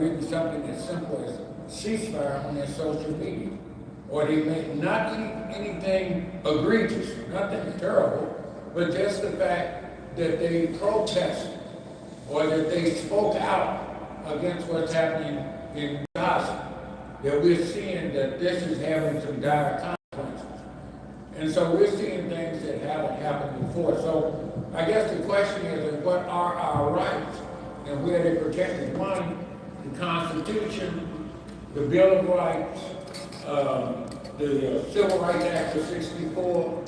written something as simple as ceasefire on their social media. Or they may not anything egregious, nothing terrible, but just the fact that they protested or that they spoke out against what's happening in Gaza. That we're seeing that this is having some dire consequences. And so we're seeing things that haven't happened before. So I guess the question is, what are our rights and where they're protected? One, the Constitution, the Bill of Rights, the Civil Rights Act of '64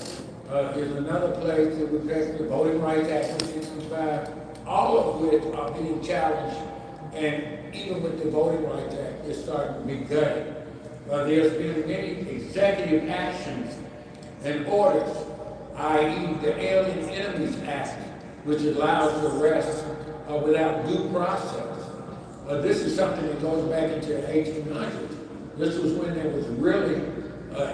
is another place that we protect, the Voting Rights Act of '65, all of which are being challenged, and even with the Voting Rights Act, it's starting to be gutted. There's been many executive actions and orders, i.e. the Alien Enemies Act, which allows arrest without due process. This is something that goes back into the 1800s. This was when there was really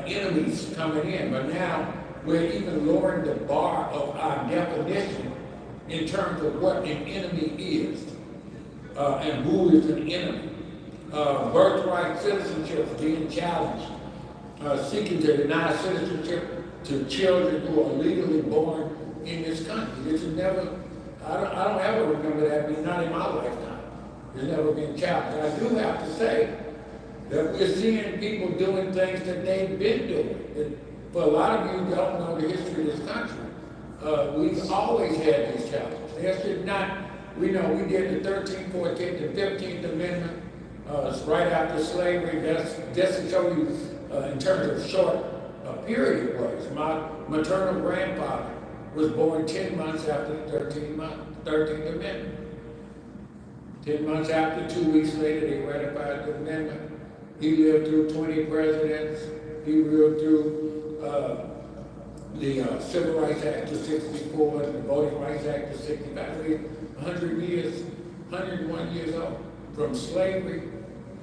enemies coming in, but now we're even lowering the bar of our definition in terms of what an enemy is and who is an enemy. Birthright citizenship being challenged, seeking to deny citizenship to children who are legally born in this country. This is never, I don't ever remember that being, not in my lifetime. It's never been challenged. I do have to say that we're seeing people doing things that they've been doing. For a lot of you who don't know the history of this country, we've always had these challenges. There should not, we know we did the 13th, 14th, and 15th Amendment right after slavery. That's just to show you in terms of short period it was. My maternal grandfather was born 10 months after the 13th Amendment. 10 months after, 2 weeks later, they ratified the amendment. He lived through 20 presidents. He lived through the Civil Rights Act of '64 and the Voting Rights Act of '65. We're 100 years, 101 years old, from slavery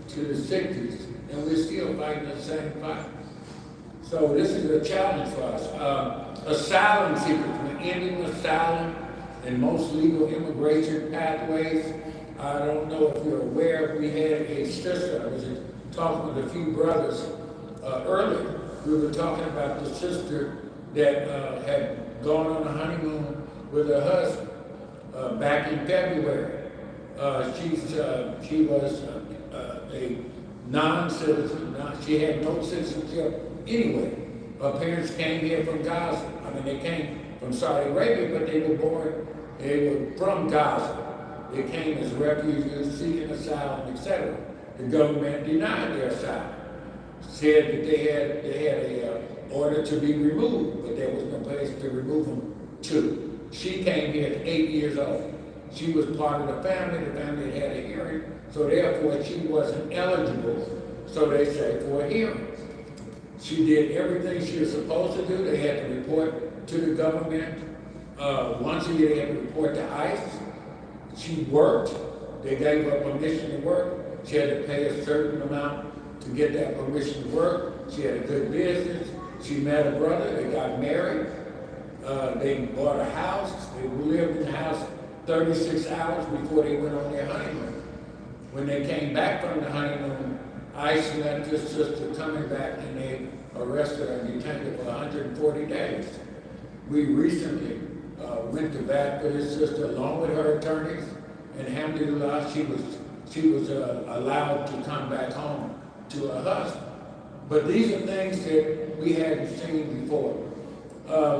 to the 60s, and we're still fighting the same fight. So this is a challenge for us. Asylum seekers, we're ending asylum in most legal immigration pathways. I don't know if you're aware, we had a sister, I was talking with a few brothers earlier. We were talking about the sister that had gone on a honeymoon with her husband back in February. She was a non-citizen. She had no citizenship anyway. Her parents came here from Gaza. I mean, they came from Saudi Arabia, but they were from Gaza. They came as refugees, seeking asylum, etc. The government denied their asylum. Said that they had a order to be removed, but there was no place to remove them to. She came here at 8 years old. She was part of the family. The family had a hearing, so therefore she wasn't eligible, so they say, for a hearing. She did everything she was supposed to do. They had to report to the government. Once a year, they had to report to ICE. She worked. They gave her permission to work. She had to pay a certain amount to get that permission to work. She had a good business. She met a brother. They got married. They bought a house. They lived in the house 36 hours before they went on their honeymoon. When they came back from the honeymoon, ICE let this sister coming back, and they arrested her and detained her for 140 days. We recently went to bat for this sister along with her attorneys, and alhamdulillah, she was allowed to come back home to her husband. But these are things that we hadn't seen before.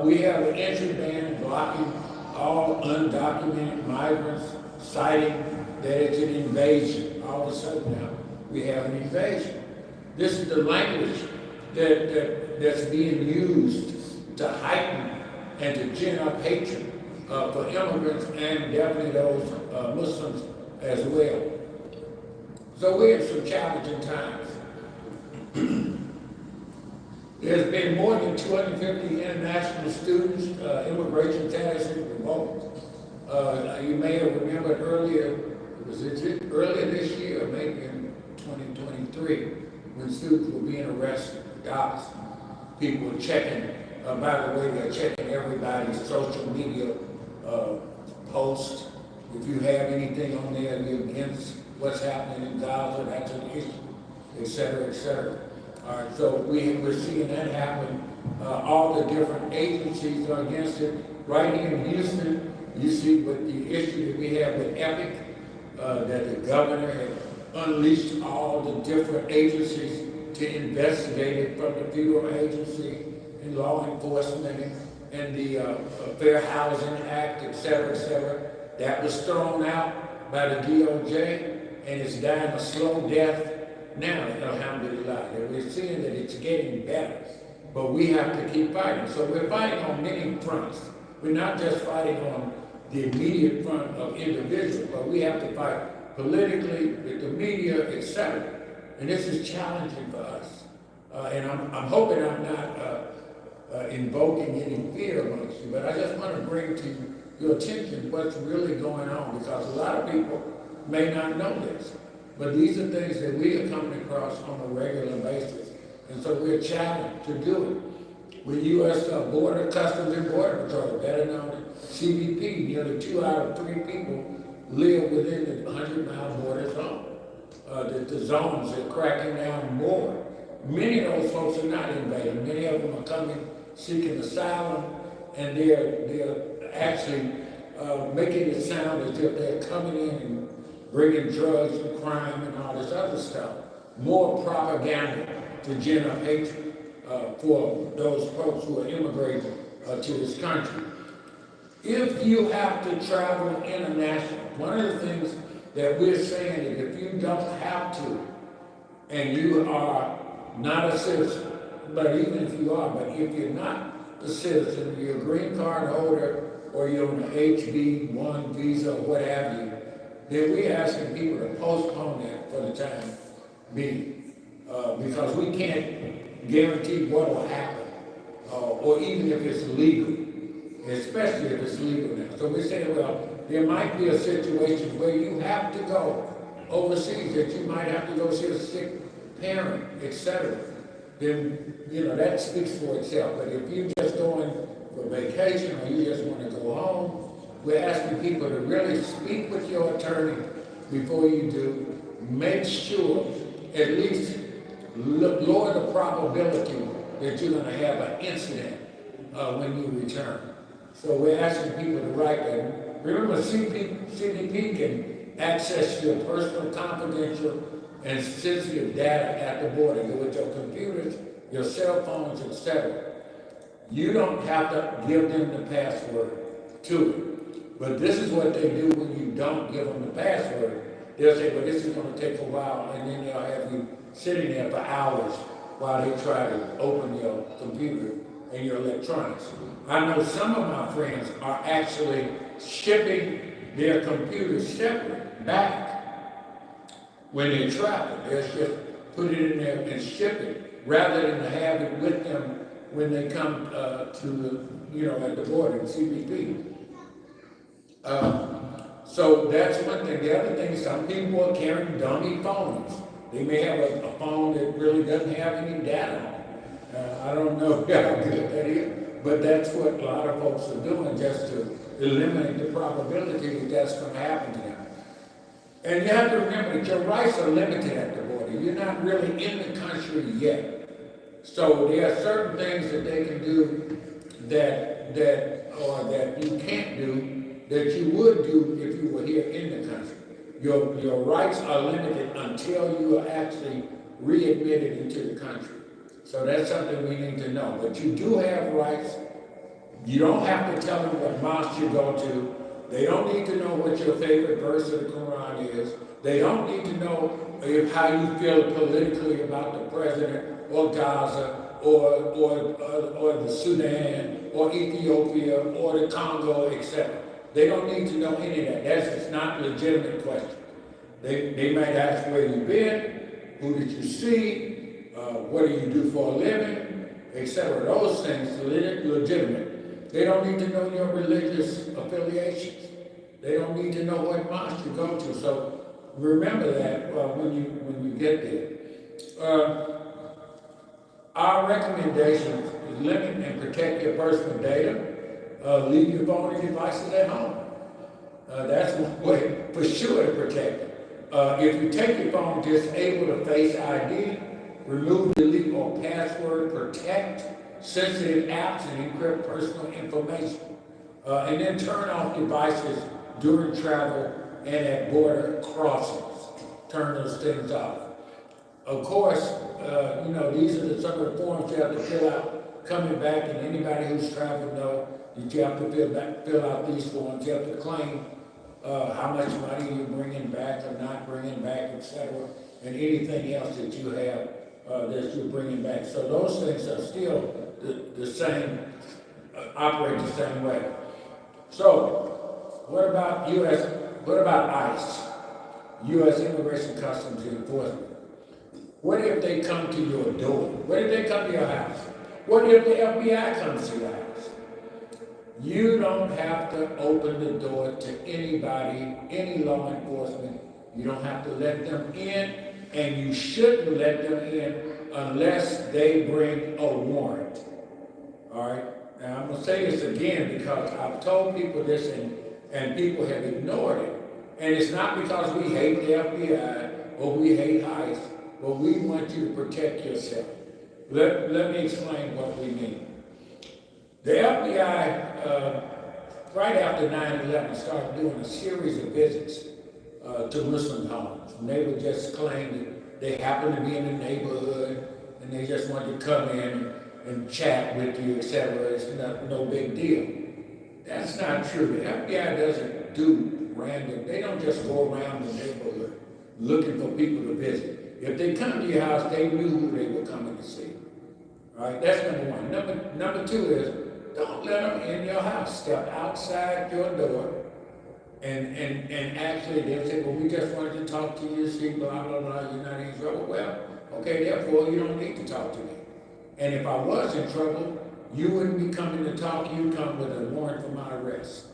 We have an entry ban blocking all undocumented migrants, citing that it's an invasion. All of a sudden now, we have an invasion. This is the language that's being used to heighten and to gin up hatred for immigrants and definitely those Muslims as well. So we're in some challenging times. There's been more than 250 international students, immigration status revoked. You may have remembered earlier, earlier this year, maybe in 2023, when students were being arrested, docs, people were checking, by the way, they're checking everybody's social media posts. If you have anything on there against what's happening in Gaza, that's an issue, et cetera, et cetera. All right, so we're seeing that happen. All the different agencies are against it. Right here in Houston, you see with the issue that we have with Epic, that the governor had unleashed all the different agencies to investigate it, from the federal agency and law enforcement and the Fair Housing Act, et cetera, et cetera. That was thrown out by the DOJ and it's dying a slow death now, alhamdulillah. And we're seeing that it's getting better, but we have to keep fighting. So we're fighting on many fronts. We're not just fighting on the immediate front of individuals, but we have to fight politically, with the media, et cetera. And this is challenging for us. And I'm hoping I'm not invoking any fear amongst you, but I just want to bring to your attention what's really going on, because a lot of people may not know this. But these are things that we are coming across on a regular basis. And so we're challenged to do it. With U.S. Border Customs and Border Patrol, better known as CBP, nearly 2 out of 3 people live within the 100-mile border zone. The zones are cracking down more. Many of those folks are not invading. Many of them are coming seeking asylum, and they're actually making it sound as if they're coming in and bringing drugs and crime and all this other stuff. More propaganda to generate hatred for those folks who are immigrating to this country. If you have to travel international, one of the things that we're saying is if you don't have to, and you are not a citizen, but even if you are, but if you're not a citizen, you're a green card holder, or you're on an HB1 visa, or what have you, then we're asking people to postpone that for the time being, because we can't guarantee what will happen, or even if it's legal, especially if it's legal now. So we're saying, well, there might be a situation where you have to go overseas, that you might have to go see a sick parent, etc. Then, that speaks for itself. But if you're just going for vacation, or you just want to go home, we're asking people to really speak with your attorney before you do. Make sure, at least lower the probability that you're going to have an incident when you return. So we're asking people to write that. Remember, CBP can access your personal, confidential, and sensitive data at the border, with your computers, your cell phones, etc. You don't have to give them the password to it. But this is what they do when you don't give them the password. They'll say, well, this is going to take a while, and then they'll have you sitting there for hours while they try to open your computer and your electronics. I know some of my friends are actually shipping their computers separate back when they travel. They'll just put it in there and ship it, rather than to have it with them when they come to the, at the border, CBP. So that's one thing. The other thing is some people are carrying dummy phones. They may have a phone that really doesn't have any data on it. I don't know how good that is, but that's what a lot of folks are doing, just to eliminate the probability that that's going to happen to them. And you have to remember that your rights are limited at the border. You're not really in the country yet. So there are certain things that they can do that you can't do that you would do if you were here in the country. Your rights are limited until you are actually readmitted into the country. So that's something we need to know. But you do have rights. You don't have to tell them what mosque you go to. They don't need to know what your favorite verse of the Quran is. They don't need to know how you feel politically about the president or Gaza or the Sudan or Ethiopia or the Congo, etc. They don't need to know any of that. That's not a legitimate question. They might ask where you've been, who did you see, what do you do for a living, etc. Those things are legitimate. They don't need to know your religious affiliations. They don't need to know what mosque you go to. So remember that when you get there. Our recommendation is limit and protect your personal data. Leave your phone and devices at home. That's one way for sure to protect it. If you take your phone, disable the Face ID, remove, delete, or password, protect sensitive apps, and encrypt personal information. And then turn off devices during travel and at border crossings. Turn those things off. Of course, these are some of the forms you have to fill out coming back, and anybody who's traveled know that you have to fill out these forms. You have to claim how much money you're bringing back or not bringing back, etc., and anything else that you have that you're bringing back. So those things are still the same, operate the same way. So, what about ICE, U.S. Immigration Customs Enforcement? What if they come to your door? What if they come to your house? What if the FBI comes to your house? You don't have to open the door to anybody, any law enforcement. You don't have to let them in, and you shouldn't let them in unless they bring a warrant. All right? Now, I'm going to say this again because I've told people this and people have ignored it. And it's not because we hate the FBI or we hate ICE, but we want you to protect yourself. Let me explain what we mean. The FBI, right after 9/11, started doing a series of visits to Muslim homes. And they would just claim that they happened to be in the neighborhood and they just wanted to come in and chat with you, etc. It's no big deal. That's not true. The FBI doesn't do random. They don't just go around the neighborhood looking for people to visit. If they come to your house, they knew who they were coming to see. All right, that's number one. Number two is don't let them in your house. Step outside your door, and actually they'll say, well, we just wanted to talk to you, see, blah blah blah. You're not in trouble. Well, okay, therefore you don't need to talk to me. And if I was in trouble, you wouldn't be coming to talk. You'd come with a warrant for my arrest.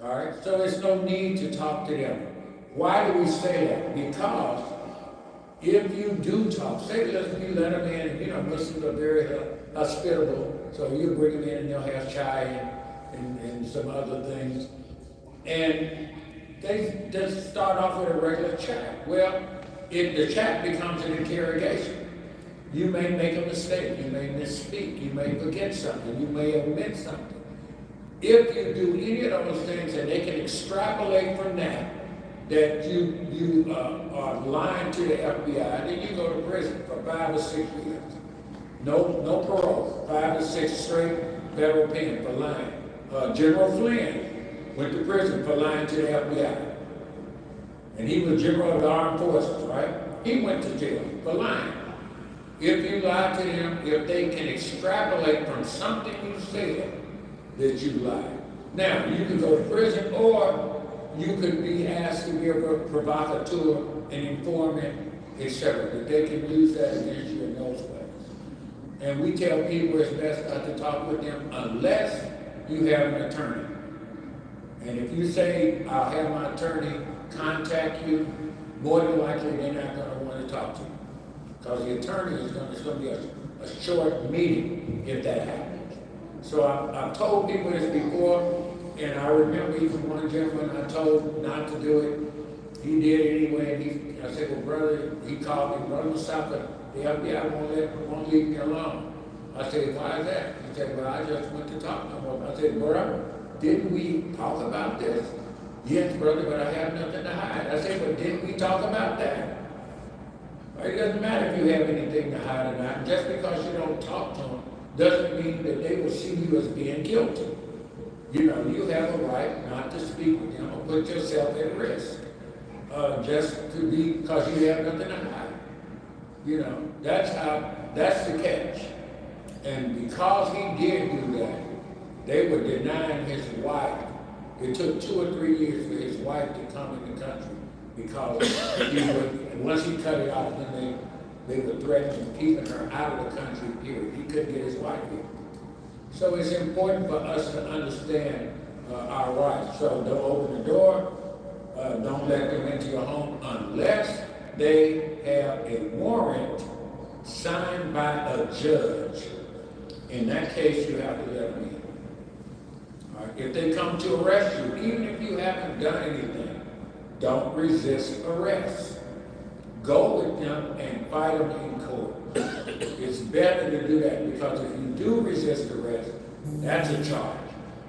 All right? So there's no need to talk to them. Why do we say that? Because if you do talk, say you let them in, Muslims are very hospitable, so you bring them in and they'll have chai and some other things. And they just start off with a regular chat. Well, if the chat becomes an interrogation, you may make a mistake, you may misspeak, you may forget something, you may omit something. If you do any of those things and they can extrapolate from that you are lying to the FBI, then you go to prison for 5 or 6 years. No parole, 5 or 6 straight federal pen for lying. General Flynn went to prison for lying to the FBI. And he was general of the armed forces, right? He went to jail for lying. If you lie to them, if they can extrapolate from something you said, that you lied. Now, you can go to prison, or you could be asked to be a provocateur, an informant, etc. That they can use that against you in those ways. And we tell people it's best not to talk with them unless you have an attorney. And if you say, I'll have my attorney contact you, more than likely they're not going to want to talk to you. Because the attorney it's going to be a short meeting if that happens. So I've told people this before, and I remember even one gentleman I told not to do it. He did it anyway, and I said, well, brother, he called me, brother Mustafa, the FBI won't leave me alone. I said, why is that? He said, well, I just went to talk to him. I said, brother, didn't we talk about this? Yes, brother, but I have nothing to hide. I said, but didn't we talk about that? It doesn't matter if you have anything to hide or not. Just because you don't talk to them doesn't mean that they will see you as being guilty. You have a right not to speak with them or put yourself at risk. Because you have nothing to hide. That's the catch. And because he did do that, they were denying his wife. It took 2 or 3 years for his wife to come in the country because once he cut it off, then they were threatening keeping her out of the country, period. He couldn't get his wife here. So it's important for us to understand our rights. So don't open the door, don't let them into your home unless they have a warrant signed by a judge. In that case, you have to let them in. All right? If they come to arrest you, even if you haven't done anything, don't resist arrest. Go with them and fight them in court. It's better to do that, because if you do resist arrest, that's a charge.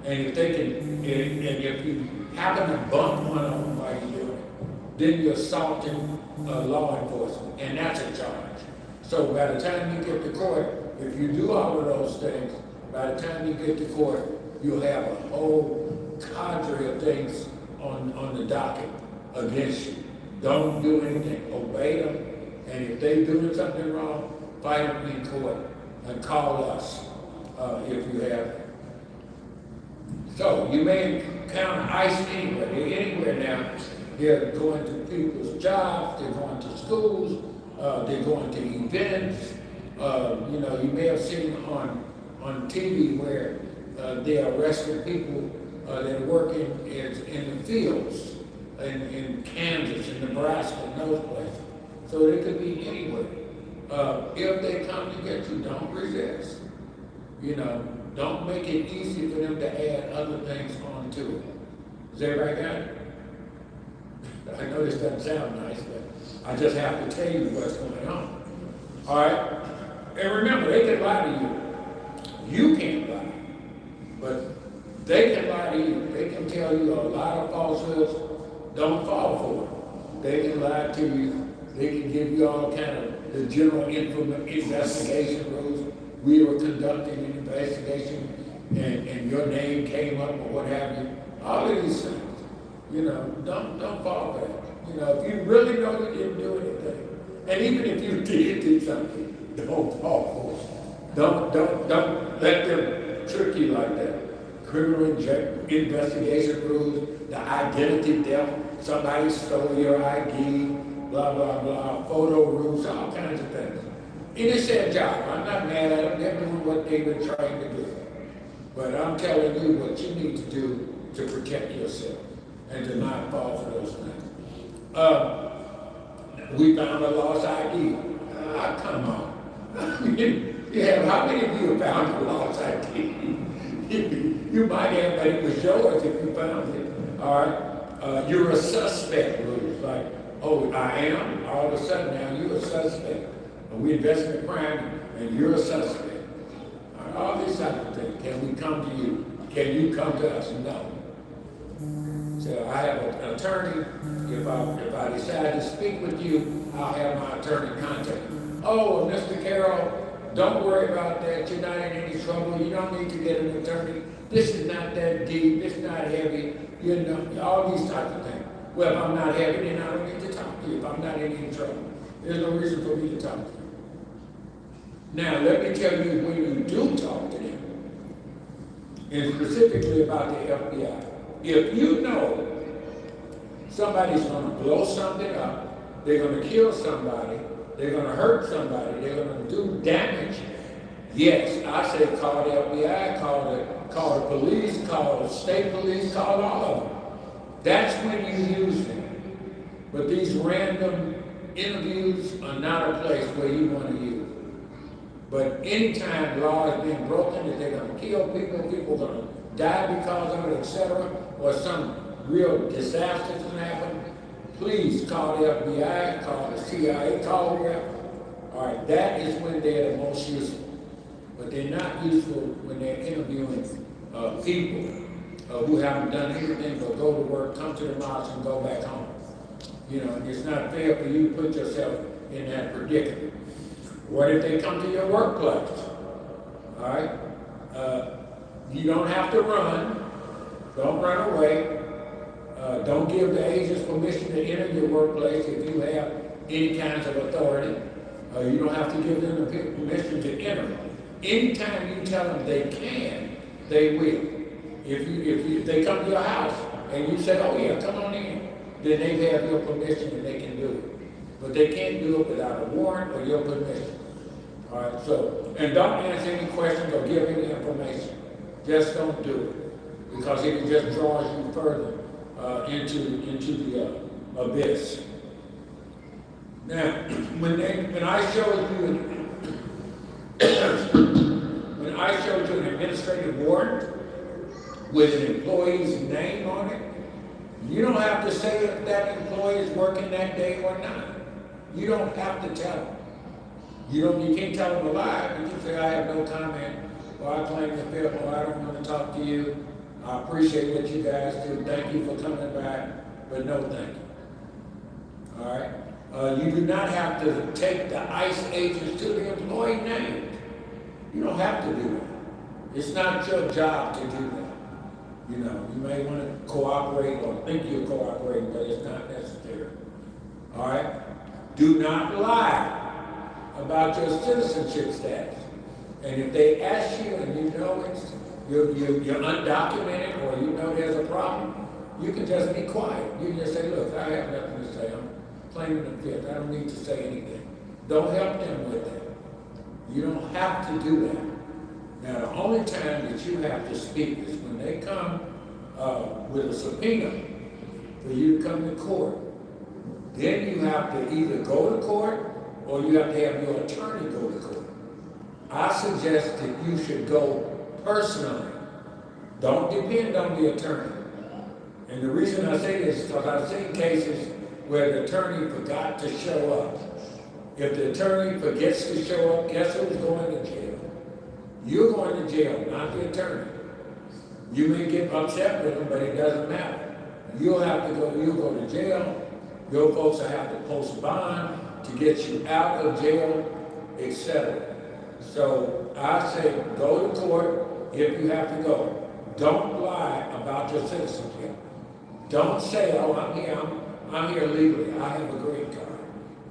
And if they can, and if you happen to bump one of them while you're doing it, then you're assaulting law enforcement, and that's a charge. So by the time you get to court, if you do all of those things, by the time you get to court, you'll have a whole cadre of things on the docket against you. Don't do anything, obey them, and if they're doing something wrong, fight them in court and call us if you have. So you may encounter ICE anywhere. They're anywhere now. They're going to people's jobs, they're going to schools, they're going to events. You may have seen on TV where they arrested people that are working in the fields in Kansas, in Nebraska, and those places. So they could be anywhere. If they come to get you, don't resist. Don't make it easy for them to add other things onto it. Is everybody got it? I know this doesn't sound nice, but I just have to tell you what's going on. All right? And remember, they can lie to you. You can't lie. But they can lie to you. They can tell you a lot of falsehoods. Don't fall for it. They can lie to you. They can give you all kind of the general investigation rules. We were conducting an investigation and your name came up or what have you. All of these things. Don't fall for that. If you really know you didn't do anything, and even if you did do something, don't fall for it. Don't let them trick you like that. Criminal investigation rules, the identity theft, somebody stole your ID, blah, blah, blah, photo rules, all kinds of things. And it's their job. I'm not mad at them. They're doing what they've been trying to do. But I'm telling you what you need to do to protect yourself and to not fall for those things. We found a lost ID. Come on. How many of you have found a lost ID? You might have, but it was yours if you found it. All right. You're a suspect rules. Like, oh, I am. All of a sudden now you're a suspect. We invest in a crime and you're a suspect. All these types of things. Can we come to you? Can you come to us? No. So I have an attorney. If I decide to speak with you, I'll have my attorney contact you. Oh, Mr. Carroll, don't worry about that. You're not in any trouble. You don't need to get an attorney. This is not that deep. It's not heavy. All these types of things. Well, if I'm not heavy, then I don't need to talk to you. If I'm not in any trouble, there's no reason for me to talk to you. Now, let me tell you when you do talk to them, and specifically about the FBI. If you know somebody's going to blow something up, they're going to kill somebody, they're going to hurt somebody, they're going to do damage, yes, I say call the FBI, call the police, call the state police, call all of them. That's when you use them. But these random interviews are not a place where you want to use them. But anytime law is being broken, that they're going to kill people, people are going to die because of it, etc., or some real disaster can happen, please call the FBI, call the CIA, call whoever. All right, that is when they're the most useful. But they're not useful when they're interviewing people who haven't done anything but go to work, come to the house, and go back home. It's not fair for you to put yourself in that predicament. What if they come to your workplace? All right? You don't have to run. Don't run away. Don't give the agents permission to enter your workplace if you have any kinds of authority. You don't have to give them the permission to enter. Anytime you tell them they can, they will. If they come to your house and you say, oh yeah, come on in, then they have your permission and they can do it. But they can't do it without a warrant or your permission. All right, and don't answer any questions or give any information. Just don't do it, because it just draws you further into the abyss. Now, when I showed you an administrative warrant with an employee's name on it, You don't have to say if that employee is working that day or not. You don't have to tell them. You can't tell them a lie, but you say, I have no comment, or I claim the fifth, or I don't want to talk to you. I appreciate what you guys do. Thank you for coming back, but no thank you. All right? You do not have to take the ICE agents to the employee name. You don't have to do that. It's not your job to do that. You know, you may want to cooperate or think you're cooperating, but it's not necessary. All right? Do not lie about your citizenship status. And if they ask you and you know you're undocumented or you know there's a problem, you can just be quiet. You can just say, look, I have nothing to say. I'm claiming the fifth. I don't need to say anything. Don't help them with that. You don't have to do that. Now, the only time that you have to speak is when they come with a subpoena for you to come to court. Then you have to either go to court or you have to have your attorney go to court. I suggest that you should go personally. Don't depend on the attorney. And the reason I say this is because I've seen cases where the attorney forgot to show up. If the attorney forgets to show up, guess who's going to jail? You're going to jail, not the attorney. You may get upset with him, but it doesn't matter. You'll go to jail. Your folks will have to post bond to get you out of jail, etc. So I say go to court if you have to go. Don't lie about your citizenship. Don't say, oh, I'm here legally. I have a green card.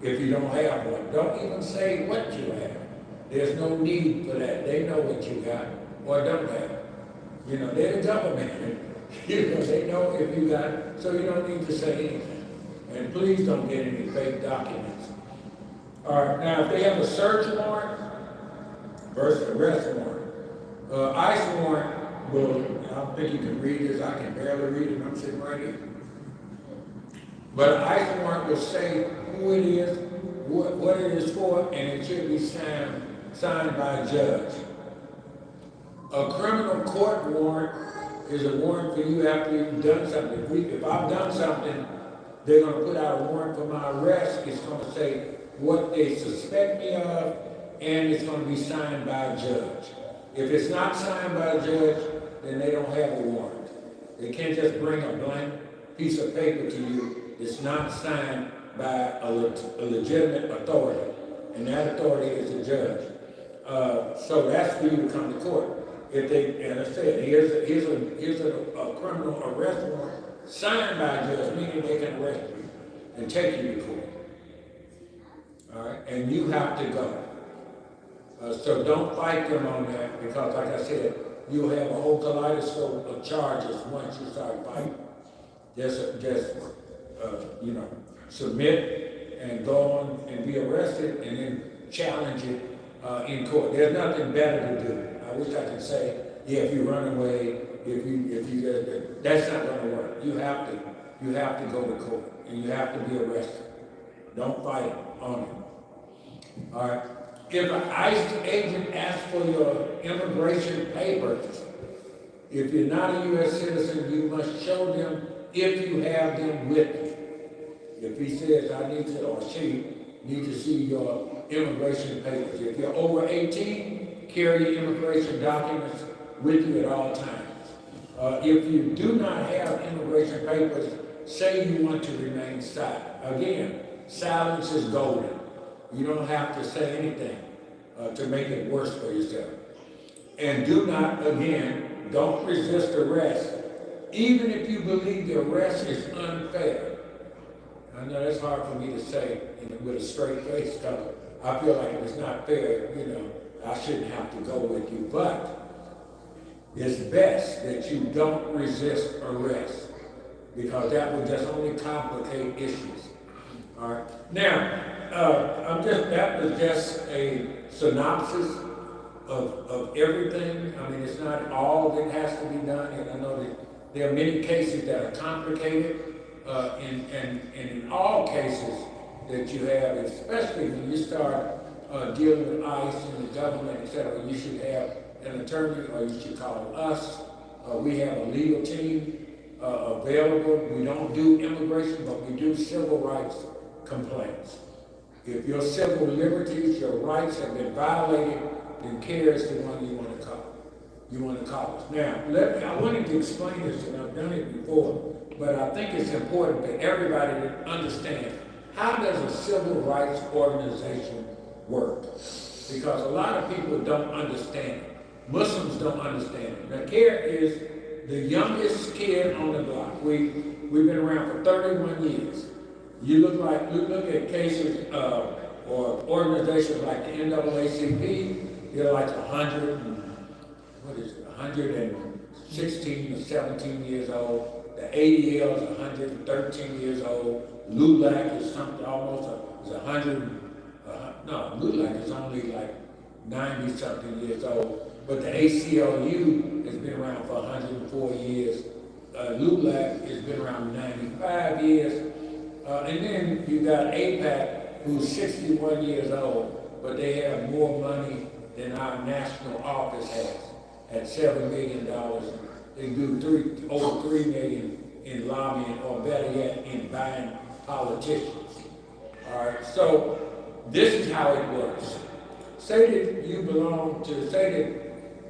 If you don't have one, don't even say what you have. There's no need for that. They know what you got or don't have. You know, they're the government. You know, they know if you got it, so you don't need to say anything. And please don't get any fake documents. All right, now if they have a search warrant versus arrest warrant, ICE warrant will, I don't think you can read this, I can barely read it, I'm sitting right here. But an ICE warrant will say who it is, what it is for, and it should be signed by a judge. A criminal court warrant is a warrant for you after you've done something. If I've done something, they're going to put out a warrant for my arrest. It's going to say what they suspect me of, and it's going to be signed by a judge. If it's not signed by a judge, then they don't have a warrant. They can't just bring a blank piece of paper to you that's not signed by a legitimate authority, and that authority is the judge. So that's for you to come to court. If they, as I said, here's a criminal arrest warrant signed by a judge, meaning they can arrest you and take you to court. All right, and you have to go. So don't fight them on that, because like I said, you'll have a whole kaleidoscope of charges once you start fighting. Just submit and go on and be arrested and then challenge it in court. There's nothing better to do. I wish I could say, yeah, if you run away, that's not going to work. You have to go to court and you have to be arrested. Don't fight on it. All right. If an ICE agent asks for your immigration papers, if you're not a U.S. citizen, you must show them if you have them with you. If he says, I need to, or she need to see your immigration papers. If you're over 18, carry your immigration documents with you at all times. If you do not have immigration papers, say you want to remain silent. Again, silence is golden. You don't have to say anything to make it worse for yourself. And do not, again, don't resist arrest, even if you believe the arrest is unfair. I know that's hard for me to say with a straight face, because I feel like if it's not fair, I shouldn't have to go with you. But it's best that you don't resist arrest, because that will just only complicate issues. All right. Now, that was just a synopsis of everything. I mean, it's not all that has to be done, and I know that there are many cases that are complicated. And in all cases that you have, especially when you start dealing with ICE and the government, etc., you should have an attorney, or you should call us. We have a legal team available. We don't do immigration, but we do civil rights complaints. If your civil liberties, your rights have been violated, then CAIR is the one you want to call. You want to call us. Now, I wanted to explain this, and I've done it before, but I think it's important for everybody to understand, how does a civil rights organization work? Because a lot of people don't understand it. Muslims don't understand it. Now, CAIR is the youngest kid on the block. We've been around for 31 years. You look at cases or organizations like the NAACP, they're like 116 or 17 years old. The ADL is 113 years old. LULAC is something almost is 100. No, LULAC is only like 90 something years old. But the ACLU has been around for 104 years. LULAC has been around 95 years. And then you got APAC, who's 61 years old, but they have more money than our national office has, at $7 million. They do over $3 million in lobbying, or better yet, in buying politicians. All right, so this is how it works. Say that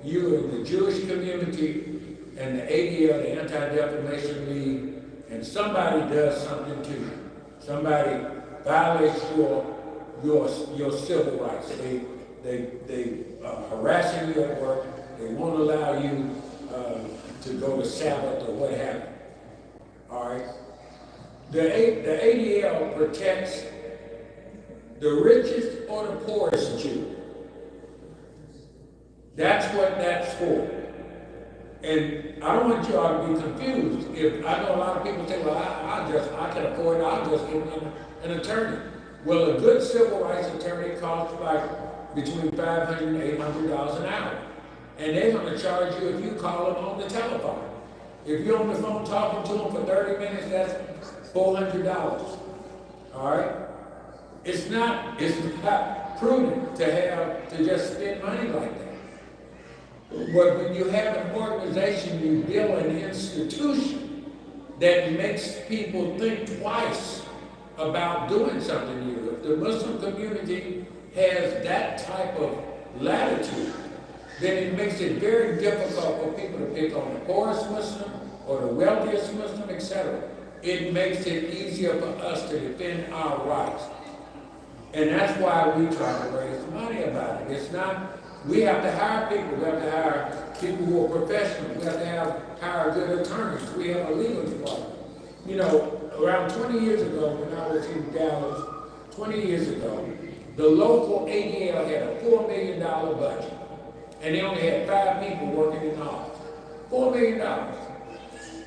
you in the Jewish community and the ADL, the Anti-Defamation League, and somebody does something to you. Somebody violates your civil rights. They harassing you at work. They won't allow you to go to Sabbath or what have you. All right. The ADL protects the richest or the poorest Jew. That's what that's for. And I don't want you all to be confused. If I know a lot of people say, well, I can afford it, I'll just get an attorney. Well, a good civil rights attorney costs like between $500 and $800 an hour. And they're going to charge you if you call them on the telephone. If you're on the phone talking to them for 30 minutes, that's $400. All right? It's not prudent to just spend money like that. But when you have an organization, you build an institution that makes people think twice about doing something new. If the Muslim community has that type of latitude, then it makes it very difficult for people to pick on the poorest Muslim or the wealthiest Muslim, etc. It makes it easier for us to defend our rights. And that's why we try to raise money about it. It's not, we have to hire people. We have to hire people who are professionals. We have to hire good attorneys. We have a legal department. You know, around 20 years ago, when I was in Dallas, 20 years ago, the local ADL had a $4 million budget. And they only had 5 people working in the office. $4 million.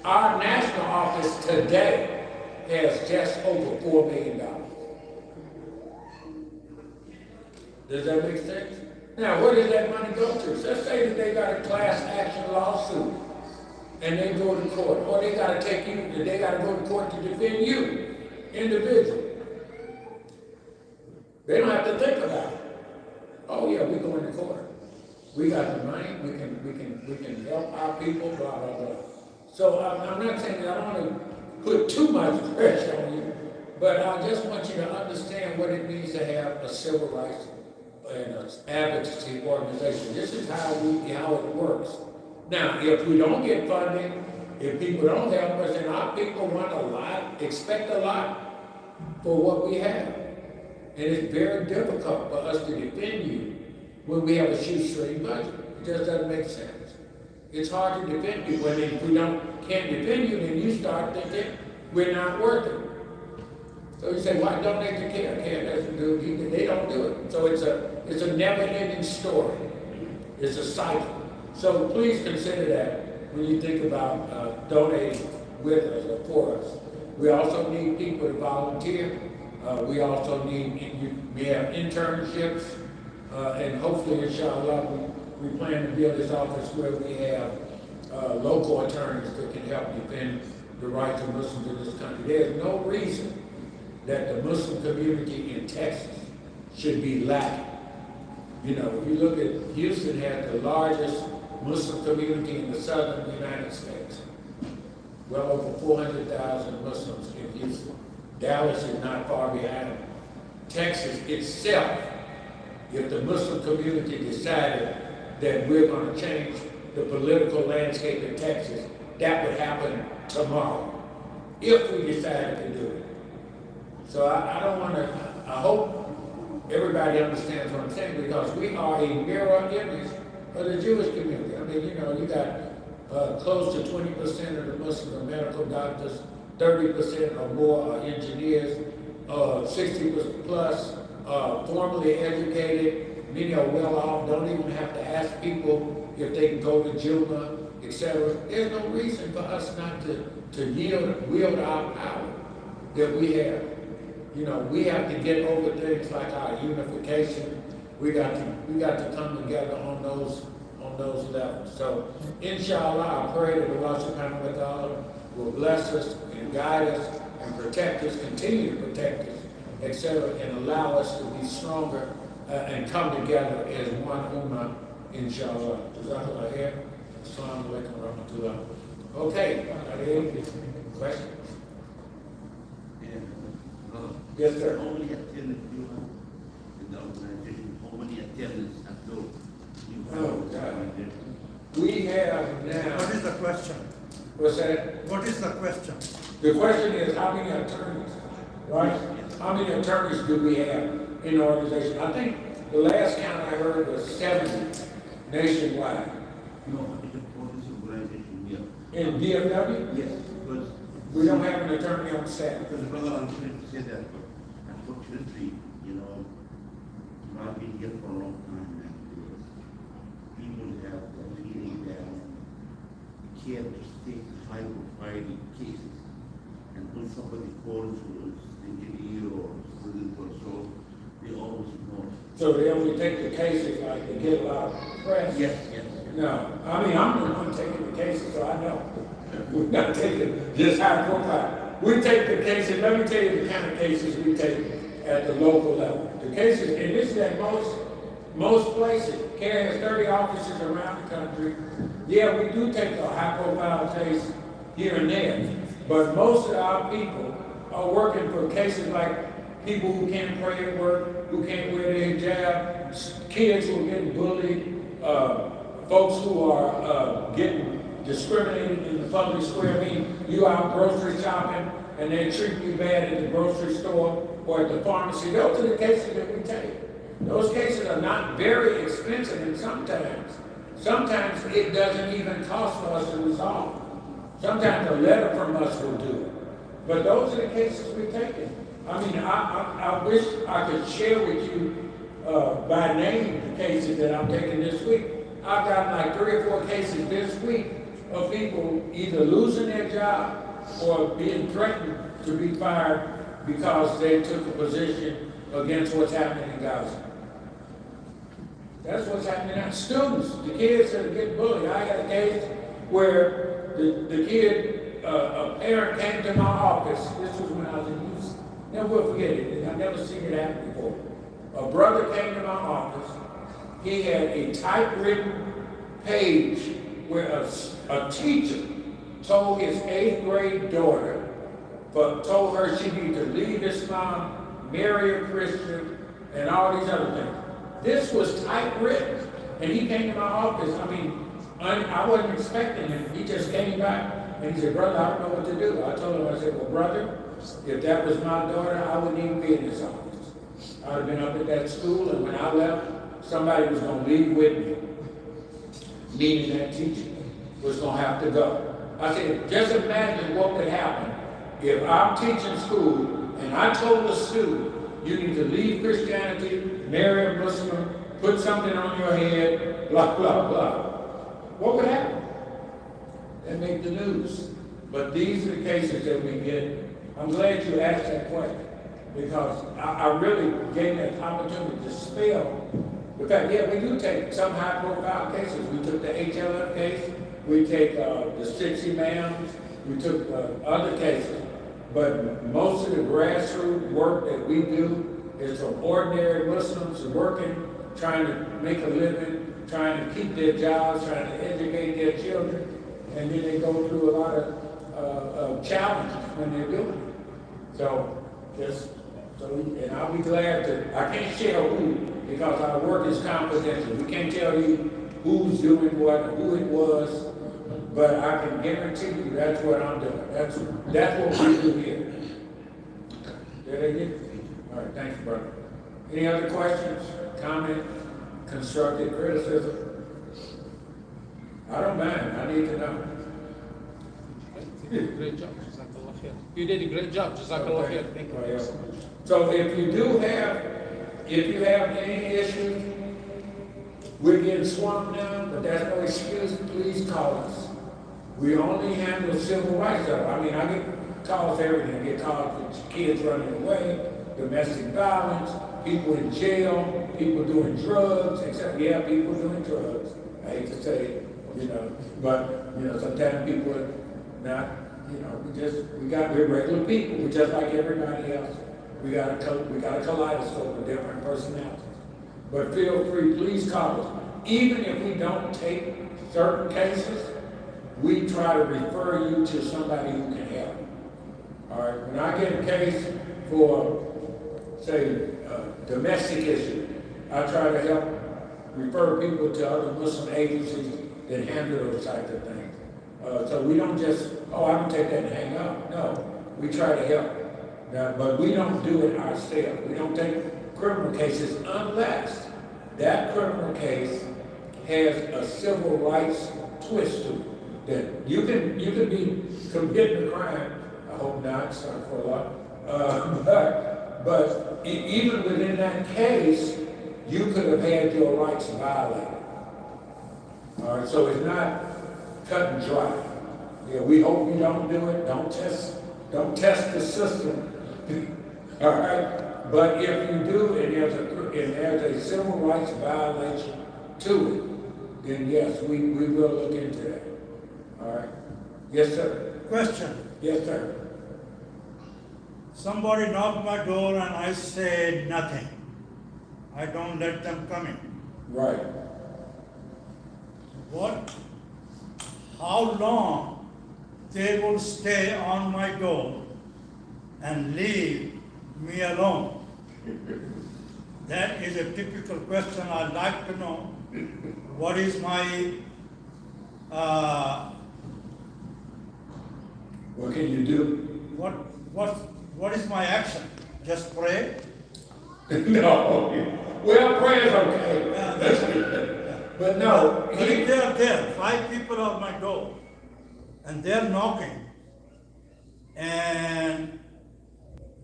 Our national office today has just over $4 million. Does that make sense? Now, where does that money go to? So let's say that they got a class action lawsuit and they go to court, or they got to go to court to defend you, individually. They don't have to think about it. Oh yeah, we're going to court. We got the money. We can help our people. Blah blah blah. So I'm not saying that I don't want to put too much pressure on you, but I just want you to understand what it means to have a civil rights and an advocacy organization. This is how it works. Now, if we don't get funding, if people don't help us, and our people want a lot, expect a lot for what we have. And it's very difficult for us to defend you when we have a shoestring budget. It just doesn't make sense. It's hard to defend you. When if we can't defend you, then you start thinking we're not working. So you say, why donate to CAIR? CAIR doesn't do it. They don't do it. So it's a never-ending story. It's a cycle. So please consider that when you think about donating with us or for us. We also need people to volunteer. We also we have internships, and hopefully, inshallah, we plan to build this office where we have local attorneys that can help defend the rights of Muslims in this country. There's no reason that the Muslim community in Texas should be lacking. You know, if you look at Houston, has the largest Muslim community in the southern United States. well over 400,000 Muslims in Houston. Dallas is not far behind. Texas itself, if the Muslim community decided that we're going to change the political landscape in Texas, that would happen tomorrow, if we decided to do it. So I don't want to, I hope everybody understands what I'm saying, because we are a mirror image of the Jewish community. I mean, you know, you got close to 20% of the Muslims are medical doctors, 30% or more are engineers, 60% plus formally educated, many are well off, don't even have to ask people if they can go to Juma, etc. There's no reason for us not to wield our power that we have. You know, we have to get over things like our unification. We got to come together on those levels. So, inshallah, I pray that Allah subhanahu wa ta'ala will bless us and guide us and protect us, continue to protect us, etc., and allow us to be stronger and come together as one ummah, inshallah. Jazakallah khair. Assalamu alaikum wa rahmatullah. Okay, are there any questions? Yes, sir. How many attendants do you have in the organization? How many attendants at those? Oh, God. We have now. What is the question? What's that? What is the question? The question is, how many attorneys, right? How many attorneys do we have in the organization? I think the last count I heard was 70 nationwide. No, it's for this organization here. In DFW? Yes, because We don't have an attorney on staff. because brother Anthony said that, but unfortunately, you know, I've been here for a long time, and people have the feeling that you can't just take high profile cases, and when somebody calls who is engineer or student or so, they always know. So they only take the cases like they get a lot of press? Yes, yes. No, I mean, I'm the one taking the cases, so I know. We're not taking just high profile. We take the cases, let me tell you the kind of cases we take at the local level. The cases, and this is at most places. CAIR has 30 offices around the country. Yeah, we do take a high profile case here and there, but most of our people are working for cases like people who can't pray at work, who can't wear their hijab, kids who are getting bullied, folks who are getting discriminated in the public square. I mean, you out grocery shopping and they treat you bad at the grocery store or at the pharmacy. Those are the cases that we take. Those cases are not very expensive, and sometimes it doesn't even cost for us to resolve. Sometimes a letter from us will do it. But those are the cases we're taking. I mean, I wish I could share with you by name the cases that I'm taking this week. I've got like 3 or 4 cases this week of people either losing their job or being threatened to be fired because they took a position against what's happening in Gaza. That's what's happening now. Students, the kids that are getting bullied. I had a case where the kid, a parent came to my office. This was when I was in Houston. Never will forget it. I've never seen it happen before. A brother came to my office. He had a typewritten page where a teacher told his 8th grade daughter, but told her she needed to leave Islam, marry a Christian, and all these other things. This was typewritten, and he came to my office. I mean, I wasn't expecting him. He just came back, and he said, "Brother, I don't know what to do." I told him, I said, "Well, brother, if that was my daughter, I wouldn't even be in this office. I'd have been up at that school, and when I left, somebody was going to leave with me, meaning that teacher was going to have to go." I said, just imagine what would happen if I'm teaching school and I told a student, you need to leave Christianity, marry a Muslim, put something on your head, blah, blah, blah. What would happen? That make the news. But these are the cases that we get. I'm glad you asked that question, because I really gave that opportunity to spell the fact, yeah, we do take some high profile cases. We took the HLF case, we take the 6 imams, we took other cases. But most of the grassroots work that we do is from ordinary Muslims working, trying to make a living, trying to keep their jobs, trying to educate their children, and then they go through a lot of challenges when they're doing it. So, and I'll be glad to, I can't share who, because our work is confidential. We can't tell you who's doing what, who it was, but I can guarantee you that's what I'm doing. That's what we do here. Did I get? All right, thanks, brother. Any other questions, comment, constructive criticism? I don't mind, I need to know. You did a great job, Jazakallah khair. You did a great job, Jazakallah khair. Thank you so much. So if you have any issues, we're getting swamped now, but that's no excuse, please call us. We only handle civil rights stuff. I mean, I get calls everything. I get calls for kids running away, domestic violence, people in jail, people doing drugs, except yeah, people doing drugs. I hate to say it, but sometimes people are not, we're regular people. We're just like everybody else. We got a kaleidoscope of different personalities. But feel free, please call us. Even if we don't take certain cases, we try to refer you to somebody who can help. All right, when I get a case for, say, domestic issue, I try to help refer people to other Muslim agencies that handle those types of things. So we don't just, I can take that and hang up. No, we try to help. Now, but we don't do it ourselves. We don't take criminal cases unless that criminal case has a civil rights twist to it. That you can be committing a crime. I hope not. Sorry for a lot. But even within that case, you could have had your rights violated. All right. So it's not cut and dry. Yeah. We hope you don't do it. Don't test the system. All right. But if you do, and there's a civil rights violation to it, then yes, we will look into that. All right. Yes, sir. Question. Yes, sir. Somebody knocked my door and I said nothing. I don't let them come in. Right. How long they will stay on my door and leave me alone? That is a typical question. I'd like to know what is my What can you do? what is my action? Just pray? No. Well, prayer's okay. But no. But if they are there, 5 people are my door, and they're knocking, and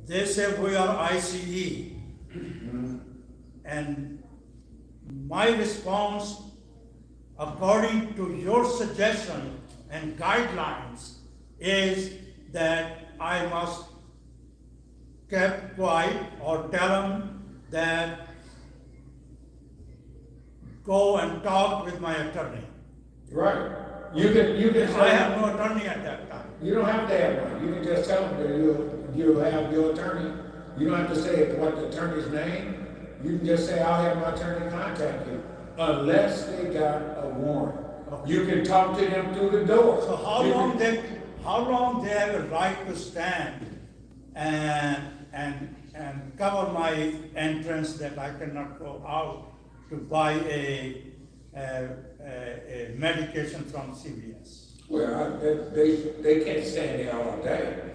they say we are ICE, and my response, according to your suggestion and guidelines, is that I must keep quiet or tell them that go and talk with my attorney. Right. You can I have no attorney at that time. You don't have to have one. You can just tell them that you'll have your attorney. You don't have to say what the attorney's name. You can just say, I'll have my attorney contact you, unless they got a warrant. Okay. You can talk to them through the door. So how long they have a right to stand and cover my entrance that I cannot go out to buy a medication from CVS? Well, they can't stand there all day.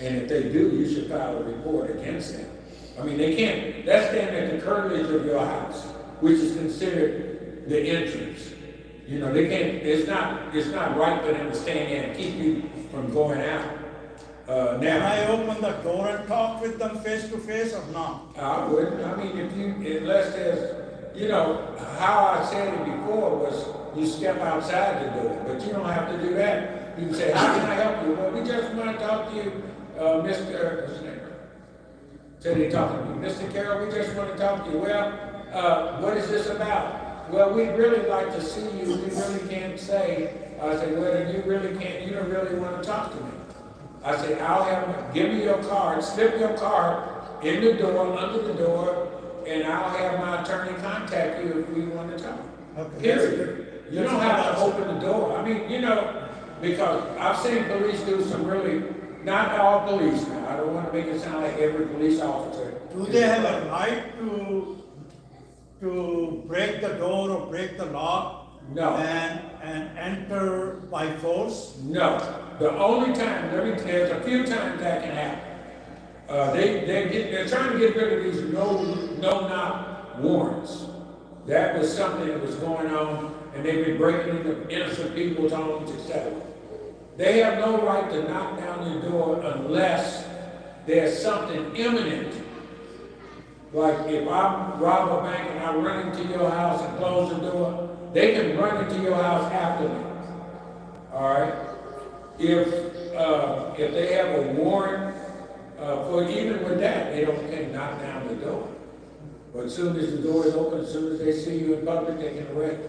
And if they do, you should file a report against them. I mean, they can't, that's standing at the curtilage of your house, which is considered the entrance. They can't, it's not right for them to stand there and keep you from going out. Can I open the door and talk with them face to face or not? I wouldn't. I mean, unless there's, how I said it before was you step outside to do it, but you don't have to do that. You can say, how can I help you? Well, we just want to talk to you, Mr. What's his name? Said they talking to me, Mr. Carroll, we just want to talk to you. Well, what is this about? Well, we'd really like to see you. We really can't say. I said, well, you don't really want to talk to me. I said, give me your card, slip your card in the door, under the door, and I'll have my attorney contact you if we want to talk. Okay. Period. You don't have to open the door. I mean, because I've seen police do some really, not all police now, I don't wanna make it sound like every police officer. Do they have a right to break the door or break the lock? No. And enter by force? No, the only time, there's a few times that can happen. They're trying to get rid of these no-knock warrants. That was something that was going on, and they've been breaking into innocent people's homes, etc. They have no right to knock down your door unless there's something imminent. Like if I rob a bank and I run into your house and close the door, they can run into your house after me. All right? If they have a warrant, for even with that, they can't knock down the door. But as soon as the door is open, as soon as they see you in public, they can arrest you.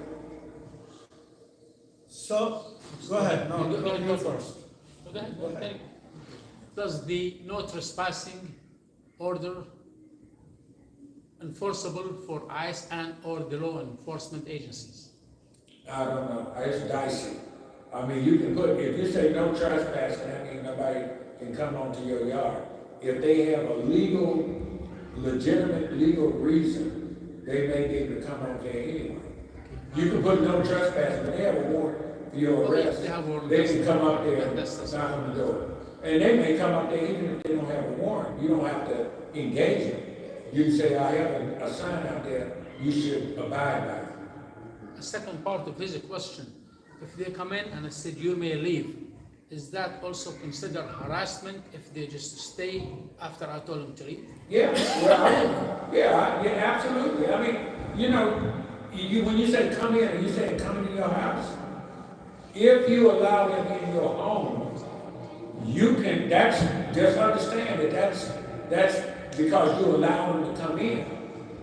So, go ahead, no, You go you first. first. Go ahead. Does the no trespassing order enforceable for ICE and or the law enforcement agencies? I don't know, it's dicey. I mean, you can if you say no trespassing, that means nobody can come onto your yard. If they have a legitimate legal reason, they may be able to come on there anyway. You can put no trespassing, but they have a warrant for your arrest. They have warrant. They can come up there and That's- knock on the door. And they may come up there even if they don't have a warrant. You don't have to engage them. You can say, I have a sign out there, you should abide by it. A second part of his question, if they come in and I said you may leave, is that also considered harassment if they just stay after I told them to leave? Yeah, well, yeah, absolutely. I mean, you know, when you say come in, and you say come into your house, if you allow them in your home, you can, just understand that's because you allow them to come in.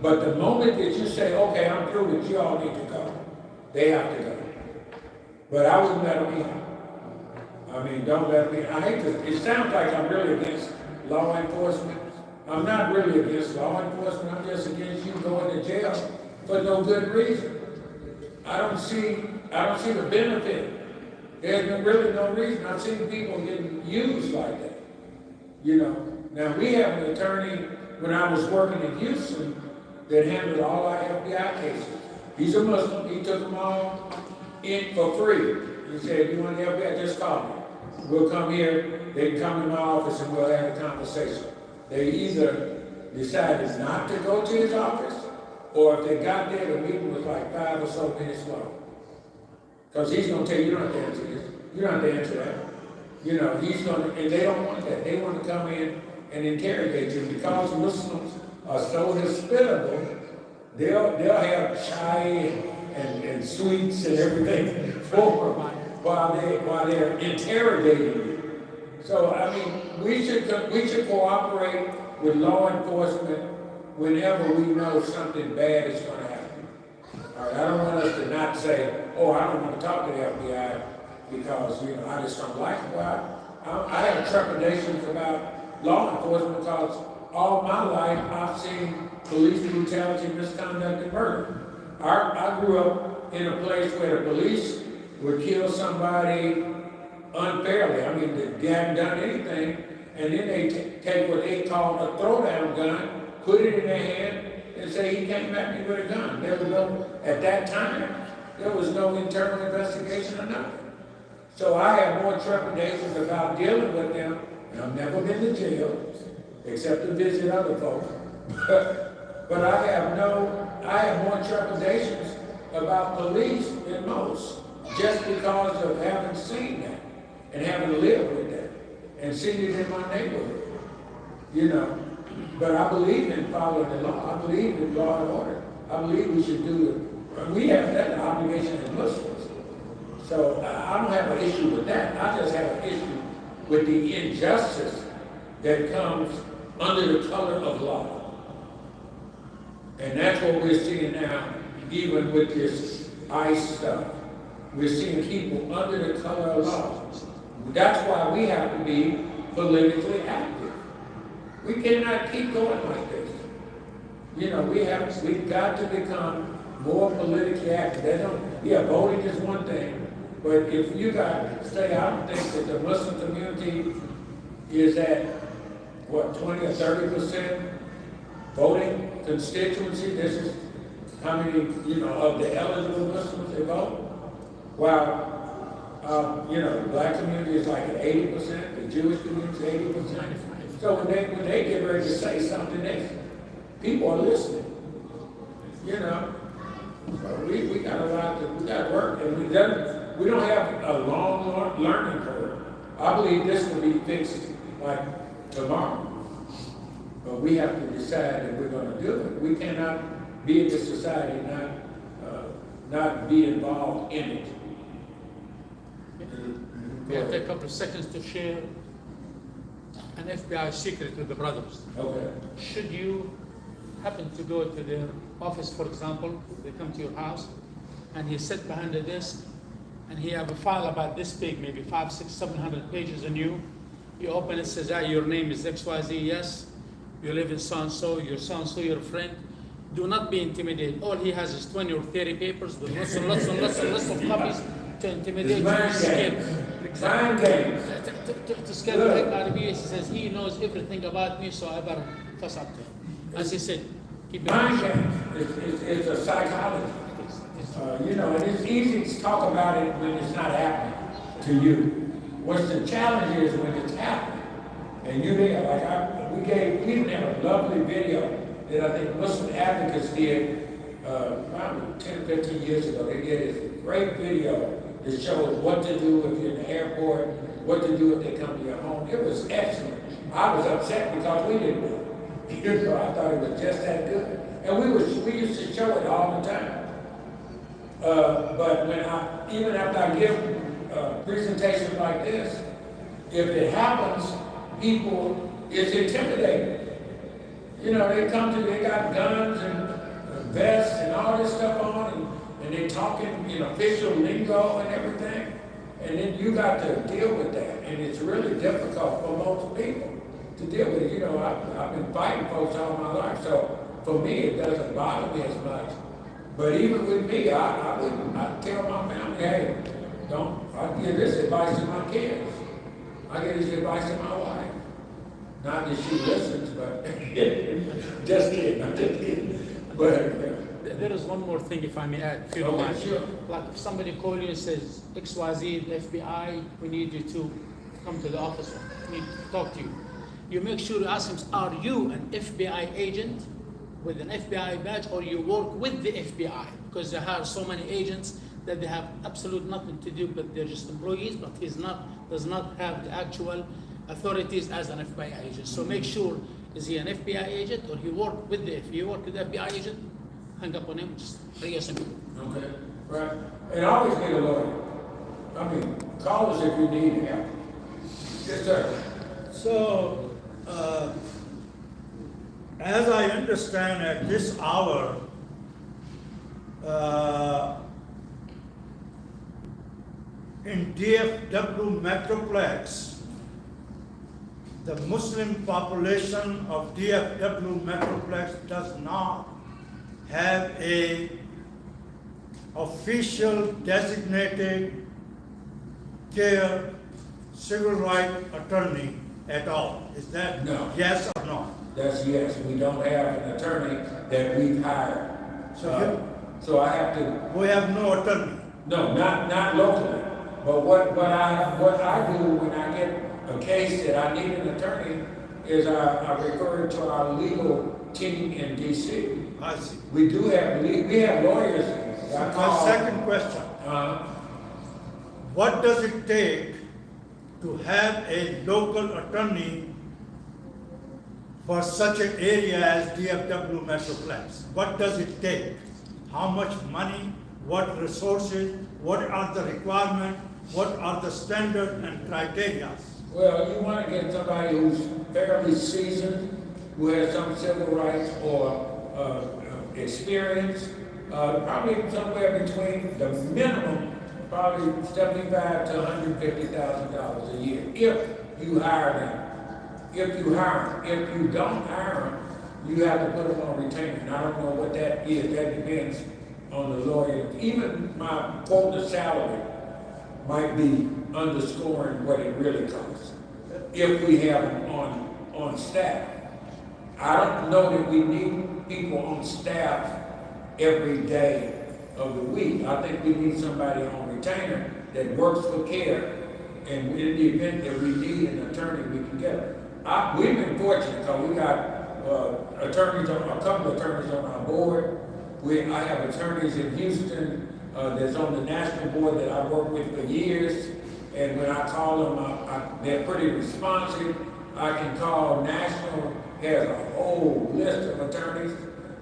But the moment that you say, okay, I'm through with you, all need to go, they have to go. But I wouldn't let them in. I mean, don't let me, I hate to, it sounds like I'm really against law enforcement. I'm not really against law enforcement, I'm just against you going to jail for no good reason. I don't see the benefit. There's been really no reason. I've seen people getting used like that. You know, now we have an attorney, when I was working in Houston, that handled all our FBI cases. He's a Muslim, he took them all in for free. He said, you want the FBI, just call me. We'll come here, they can come to my office and we'll have a conversation. They either decided not to go to his office, or if they got there, the meeting was like 5 or so minutes long. Because he's gonna tell you, you don't have to answer this, you don't have to answer that. You know, and they don't want that. They want to come in and interrogate you because Muslims are so hospitable, they'll have chai and sweets and everything for them while they're interrogating you. So I mean, we should cooperate with law enforcement whenever we know something bad is going to happen. All right, I don't want us to not say, oh, I don't want to talk to the FBI because I just don't like it. Well, I have trepidations about law enforcement because all my life I've seen police brutality, misconduct, and murder. I grew up in a place where the police would kill somebody unfairly. I mean, they hadn't done anything, and then they take what they call a throwdown gun, put it in their hand, and say he came at me with a gun. At that time, there was no internal investigation or nothing. So I have more trepidations about dealing with them, and I've never been to jail, except to visit other folks. But I have more trepidations about police than most, just because of having seen that, and having lived with that, and seen it in my neighborhood, But I believe in following the law. I believe in law and order. I believe we should we have that obligation as Muslims. So I don't have an issue with that. I just have an issue with the injustice that comes under the color of law. And that's what we're seeing now, even with this ICE stuff. We're seeing people under the color of law. That's why we have to be politically active. We cannot keep going like this. We've got to become more politically active. Voting is one thing, But if you got, say, I don't think that the Muslim community is at, what, 20 or 30% voting constituency? This is how many, of the eligible Muslims they vote? While, the black community is like at 80%, the Jewish community is 80%. So when they get ready to say something, people are listening. So we got a lot we got work, and we don't have a long learning curve. I believe this will be fixed like tomorrow. But we have to decide that we're going to do it. We cannot be in this society not be involved in it. We'll take a couple of seconds to share an FBI secret with the brothers. Okay. Should you happen to go to their office, for example, they come to your house, and he sit behind the desk, and he have a file about this big, maybe 500, 600, 700 pages in you. You open it, says, your name is XYZ, yes. You live in so-and-so, you're so-and-so, you're a friend. Do not be intimidated. All he has is 20 or 30 papers with lots and lots and lots and lots of copies to intimidate you, to scare to scare the heck out of you. He says, he knows everything about me, so I better fuss up to him. As he said, keep it Mind games. It's a psychology. And it's easy to talk about it when it's not happening to you. What's the challenge is when it's happening. And you there, we didn't have a lovely video that I think Muslim advocates did around 10, 15 years ago. They did this great video that shows what to do if you're in the airport, what to do if they come to your home. It was excellent. I was upset because we didn't do it. I thought it was just that good. And we used to show it all the time. But even after I give a presentation like this, if it happens, it's intimidating. They come to, they got guns and vests and all this stuff on, and they talking, official lingo and everything. And then you got to deal with that. And it's really difficult for most people to deal with it. I've been fighting folks all my life, so for me, it doesn't bother me as much. But even with me, I tell my family, hey, I give this advice to my kids. I give this advice to my wife. Not that she listens, but just kidding, I'm just kidding. But there is one more thing, if I may add, if you don't mind. Sure. Like if somebody calls you and says, XYZ, the FBI, we need you to come to the office, we need to talk to you. You make sure to ask them, are you an FBI agent with an FBI badge, or you work with the FBI? Because they have so many agents that they have absolute nothing to do, but they're just employees, but does not have the actual authorities as an FBI agent. So make sure, is he an FBI agent, or he work with the, if you work with the FBI agent, hang up on him, just very simple. okay, right. And always get a lawyer. Call us if you need help. Yes, sir. So, as I understand at this hour, in DFW Metroplex, the Muslim population of DFW Metroplex does not have a official designated CAIR civil rights attorney at all. Is that No. yes or no? That's yes. We don't have an attorney that we've hired. So I have to. We have no attorney. No, not locally. But what I do when I get a case that I need an attorney is I refer it to our legal team in D.C. I see. We have lawyers. that I My call. second question, what does it take to have a local attorney for such an area as DFW Metroplex? What does it take? How much money? What resources? What are the requirements? What are the standards and criteria? Well, you want to get somebody who's fairly seasoned, who has some civil rights or experience, probably somewhere between the minimum, probably $75,000 to $150,000 a year, if you hire them. If you hire them. If you don't hire them, you have to put them on retainer. And I don't know what that is. That depends on the lawyer. Even my quota salary might be underscoring what it really costs, if we have them on staff. I don't know that we need people on staff every day of the week. I think we need somebody on retainer that works for CAIR, and in the event that we need an attorney, we can get them. We've been fortunate, because we got attorneys a couple of attorneys on our board. I have attorneys in Houston that's on the national board that I worked with for years, and when I call them, they're pretty responsive. I can call national, has a whole list of attorneys.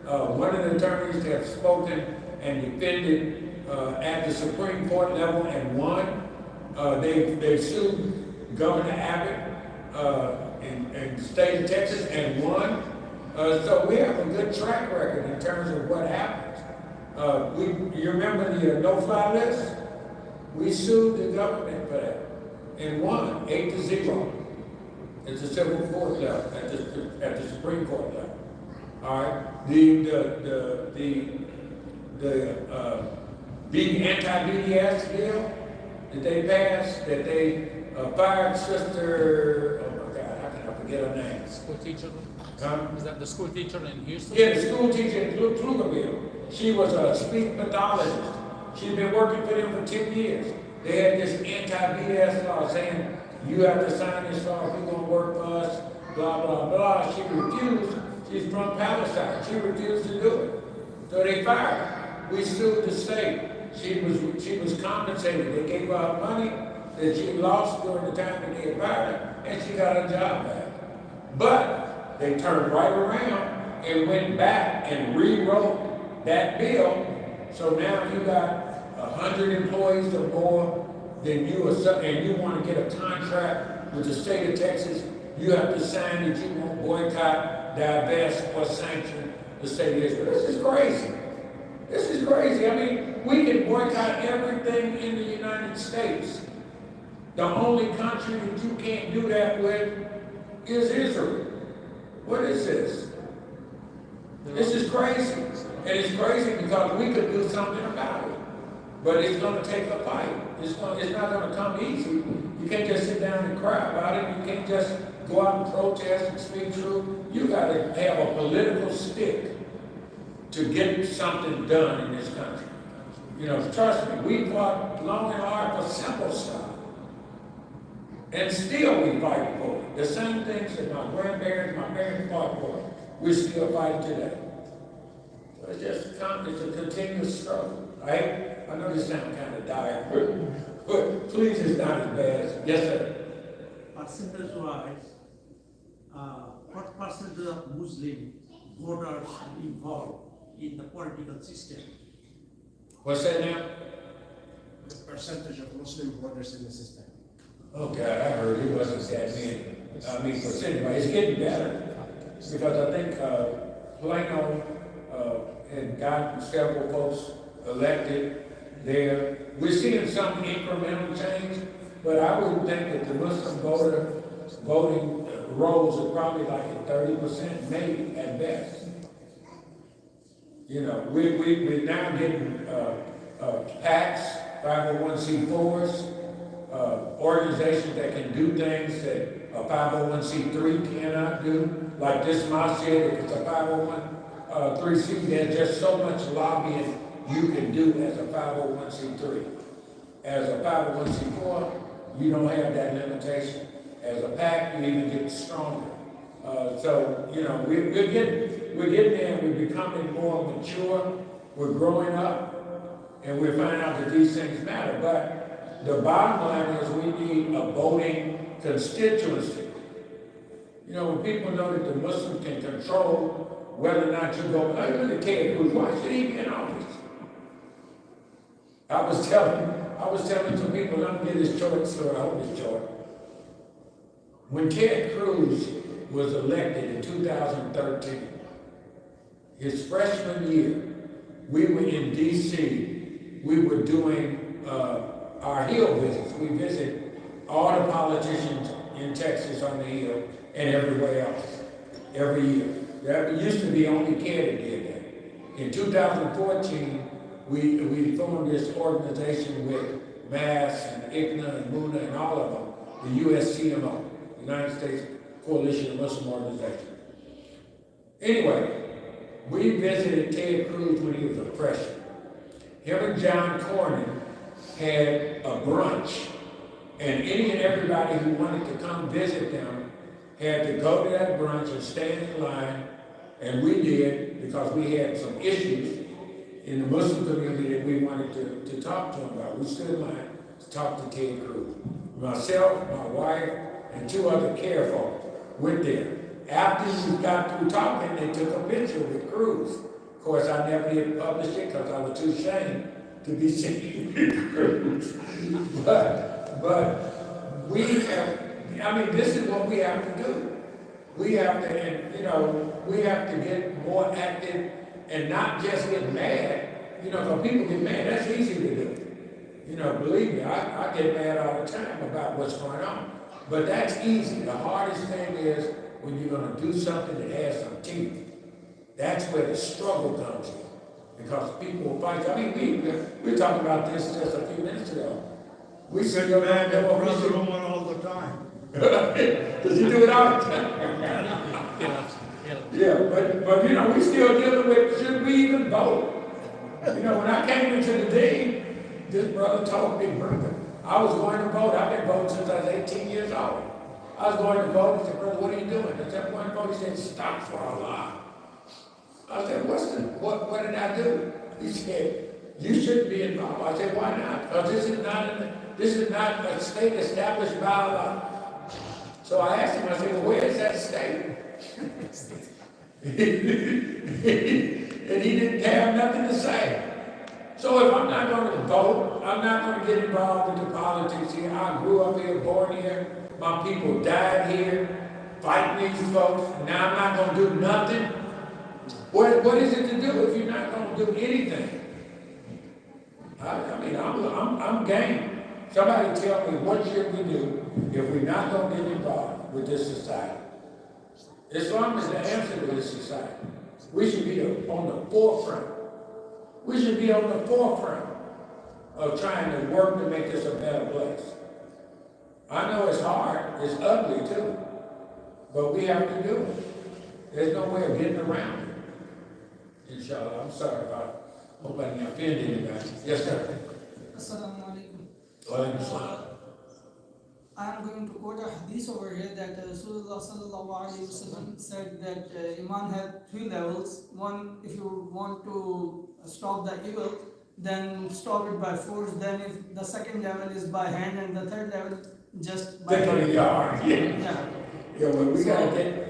One of the attorneys have spoken and defended at the Supreme Court level and won. They sued Governor Abbott in the state of Texas and won. So we have a good track record in terms of what happens. You remember the no-fly list? We sued the government for that and won 8-0. It's a civil court level, at the Supreme Court level. All right, the anti-BDS bill that they passed, that they fired Sister, oh my God, how can I forget her name? School teacher? Huh? Is that the school teacher in Houston? Yeah, the school teacher in Pflugerville. She was a speech pathologist. She'd been working for them for 10 years. They had this anti-BDS law saying, you have to sign this law if you're going to work for us, blah, blah, blah. She refused. She's from Palestine. She refused to do it. So they fired her. We sued the state. She was compensated. They gave her money that she lost during the time that they fired her, and she got her job back. But they turned right around and went back and rewrote that bill. So now you got 100 employees or more than you are, and you want to get a contract with the state of Texas, you have to sign that you won't boycott, divest, or sanction the state of Israel. This is crazy. This is crazy. I mean, we can boycott everything in the United States. The only country that you can't do that with is Israel. What is this? This is crazy. And it's crazy because we could do something about it. But it's going to take a fight. It's not going to come easy. You can't just sit down and cry about it. You can't just go out and protest and speak truth. You got to have a political stick to get something done in this country. You know, trust me, we fought long and hard for simple stuff. And still we fight for it. The same things that my grandparents, my parents fought for, we're still fighting today. So it's just it's a continuous struggle, right? I know this sounds kind of dire, but please, it's not as bad as, yes, sir. Percentage-wise, what percentage of Muslim voters are involved in the political system? What's that now? The percentage of Muslim voters in the system. Oh God, I heard it wasn't that many. I mean, percentage, but it's getting better. Because I think Plano had gotten several folks elected there. We're seeing some incremental change, but I would think that the Muslim voting rolls are probably like at 30%, maybe at best. You know, we're now getting PACs, 501c4s, organizations that can do things that a 501c3 cannot do. Like this mosque here, if it's a 501c3, there's just so much lobbying you can do as a 501c3. As a 501c4, you don't have that limitation. As a PAC, you even get stronger. So, you know, we're getting there, we're becoming more mature, we're growing up, and we're finding out that these things matter. But the bottom line is we need a voting constituency. You know, when people know that the Muslims can control whether or not you go, hey, look at CAIR Cruz, why should he be in office? I was telling some people, let me get this short story, I hope it's short. When CAIR Cruz was elected in 2013, his freshman year, we were in DC, we were doing our Hill visits. We visit all the politicians in Texas on the Hill and everywhere else, every year. That used to be only CAIR that did that. In 2014, we formed this organization with Mass and ICNA and MUNA and all of them, the USCMO, United States Coalition of Muslim Organizations. Anyway, we visited Ted Cruz when he was a freshman. Him and John Cornyn had a brunch, and any and everybody who wanted to come visit them had to go to that brunch and stand in line, and we did because we had some issues in the Muslim community that we wanted to talk to him about. We stood in line to talk to Ted Cruz. Myself, my wife, and 2 other CAIR folks went there. After we got through talking, they took a picture with Cruz. Of course, I never did publish it because I was too ashamed to be seen with Cruz. But we have, I mean, this is what we have to do. We have to, and, you know, we have to get more active and not just get mad. You know, when people get mad, that's easy to do. You know, believe me, I get mad all the time about what's going on. But that's easy. The hardest thing is when you're gonna do something that has some teeth. That's where the struggle comes in. Because people will fight. I mean, we were talking about this just a few minutes ago. We Get still mad at don't Brother know. Roman all the time. Does he do it all the time? Yeah, but you know, we still dealing with, should we even vote? You know, when I came into the day, this brother told me, brother, I was going to vote. I've been voting since I was 18 years old. I was going to vote. He said, brother, what are you doing? I said, I'm going to vote. He said, stop for Allah. I said, what did I do? He said, you shouldn't be involved. I said, why not? Because this is not a state established by Allah. So I asked him, I said, well, where is that state? And he didn't have nothing to say. So if I'm not going to vote, I'm not going to get involved with the politics here. I grew up here, born here. My people died here, fighting these folks. And now I'm not going to do nothing. What is it to do if you're not going to do anything? I mean, I'm game. Somebody tell me what should we do if we're not going to get involved with this society? Islam is the answer to this society. We should be on the forefront. We should be on the forefront of trying to work to make this a better place. I know it's hard, it's ugly too, but we have to do it. There's no way of getting around it. Inshallah, I'm sorry about, hope I didn't offend anybody. Yes, sir. Assalamu alaikum. Wa alaikum salam. I am going to quote a hadith over here that Rasulullah sallallahu alaihi wasallam said that Iman had 3 levels. One, if you want to stop the evil, then stop it by force. Then if the second level is by hand, and the third level just by Take it yard. Yeah. Yeah, well, we So, gotta get,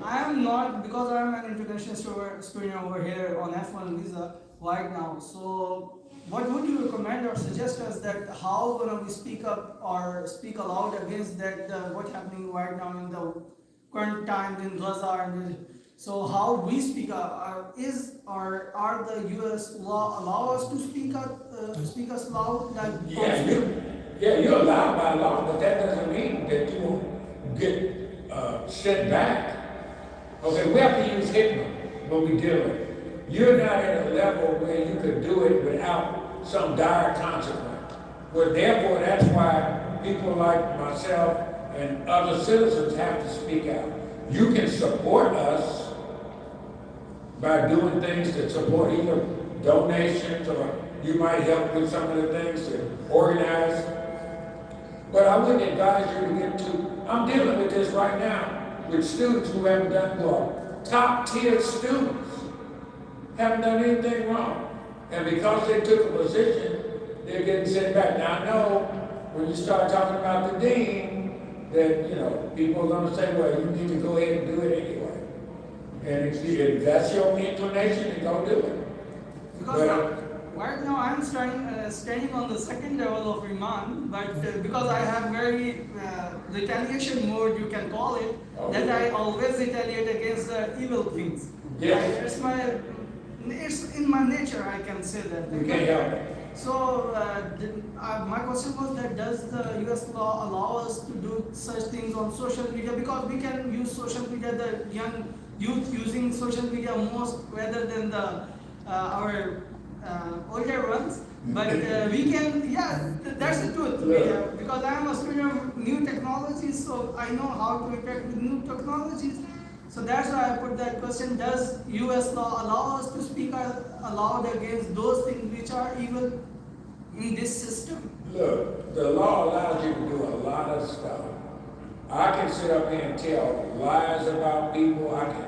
I am not, because I am an international student over here on F1 visa right now. So what would you recommend or suggest us that how gonna we speak up or speak aloud against that what's happening right now in the current times in Gaza, and so how we speak up are the U.S. law allow us to speak us loud like you're allowed by law, but that doesn't mean that you won't get sent back. Okay, we have to use hikmah when we deal with it. You're not at a level where you could do it without some dire consequence. Well, therefore, that's why people like myself and other citizens have to speak out. You can support us by doing things that support either donations or you might help with some of the things to organize. But I wouldn't advise you to get too, I'm dealing with this right now with students who haven't done well. Top tier students haven't done anything wrong. And because they took a position, they're getting sent back. Now I know when you start talking about the dean, that, you know, people are gonna say, well, you need to go ahead and do it anyway. And if that's your inclination, then go do it. because right now I'm standing on the second level of Iman, but because I have very retaliation mode, you can call it, that I always retaliate against the evil things. Yes. It's in my nature, I can say that. You can't help it. So my question was that does the US law allow us to do such things on social media? Because we can use social media, the young youth using social media most rather than our older ones, but we can, yeah, that's the truth. Because I am a student of new technologies, so I know how to interact with new technologies. So that's why I put that question: does U.S. law allow us to speak aloud against those things which are evil in this system? Look, the law allows you to do a lot of stuff. I can sit up here and tell lies about people. I can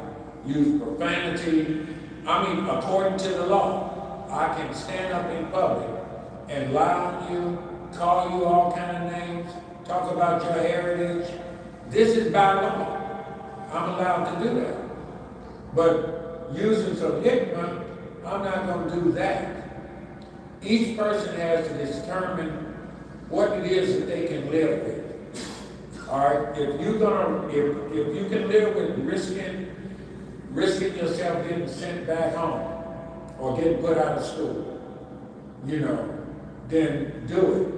use profanity. I mean, according to the law, I can stand up in public and lie on you, call you all kind of names, talk about your heritage. This is by law. I'm allowed to do that. But using some hikmah, I'm not going to do that. Each person has to determine what it is that they can live with. All right, if you can live with risking yourself getting sent back home or getting put out of school, you know, then do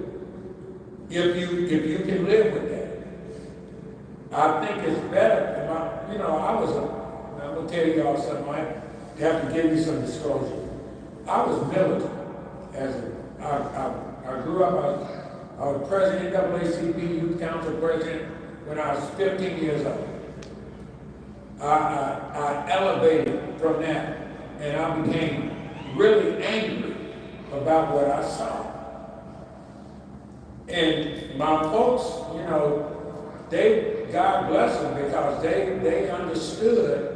it. If you can live with that, I think it's better. I'm gonna tell y'all something. I have to give you some disclosure. I was militant I grew up. I was president, NAACP Youth Council president when I was 15 years old. I elevated from that, and I became really angry about what I saw. And my folks, you know, God bless them because they understood,